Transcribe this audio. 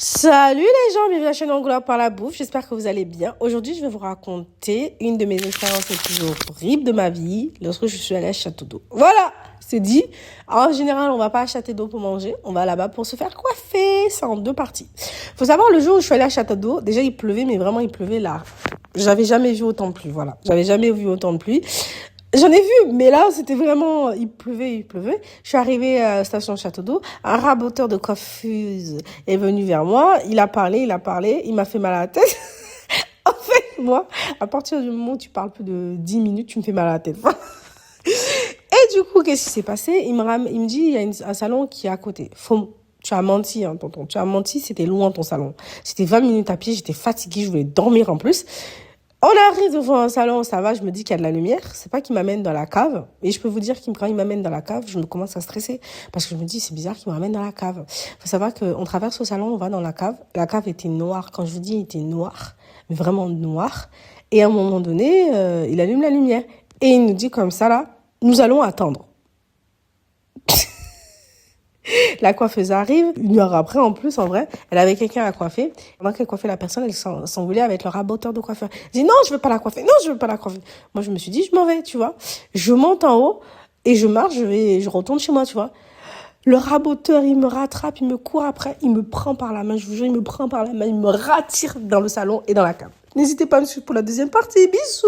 Salut les gens, bienvenue à la chaîne Angoula par la bouffe, j'espère que vous allez bien. Aujourd'hui, je vais vous raconter une de mes expériences les plus horribles de ma vie lorsque je suis allée à Château d'eau. Voilà, c'est dit. En général, on va pas à Château d'eau pour manger, on va là-bas pour se faire coiffer. C'est en deux parties. Faut savoir, le jour où je suis allée à Château d'eau, déjà il pleuvait, mais vraiment il pleuvait là. J'avais jamais vu autant de pluie, voilà. J'avais jamais vu autant de pluie. J'en ai vu, mais là, c'était vraiment... Il pleuvait. Je suis arrivée à la station Château d'eau. Un raboteur de coiffeuse est venu vers moi. Il a parlé. Il m'a fait mal à la tête. En fait, moi, à partir du moment où tu parles plus de 10 minutes, tu me fais mal à la tête. Et du coup, qu'est-ce qui s'est passé? Il me dit, il y a un salon qui est à côté. Tu as menti, hein, tonton. Tu as menti, c'était loin ton salon. C'était 20 minutes à pied, j'étais fatiguée, je voulais dormir en plus. On arrive devant un salon, ça va, je me dis qu'il y a de la lumière. C'est pas qu'il m'amène dans la cave. Et je peux vous dire quand il m'amène dans la cave, je me commence à stresser. Parce que je me dis, c'est bizarre qu'il me ramène dans la cave. Faut savoir qu'on traverse le salon, on va dans la cave. La cave était noire. Quand je vous dis, elle était noire. Mais vraiment noire. Et à un moment donné, il allume la lumière. Et il nous dit comme ça, là, nous allons attendre. La coiffeuse arrive, 1 heure après, en plus, en vrai, elle avait quelqu'un à coiffer. Pendant qu'elle coiffait la personne, elle s'engueulait avec le raboteur de coiffeur. Elle dit, non, je veux pas la coiffer. Non, je veux pas la coiffer. Moi, je me suis dit, je m'en vais, tu vois. Je monte en haut et je marche, je retourne chez moi, tu vois. Le raboteur, il me rattrape, il me court après, il me prend par la main, je vous jure, il me prend par la main, il me rattire dans le salon et dans la cave. N'hésitez pas à me suivre pour la deuxième partie. Bisous!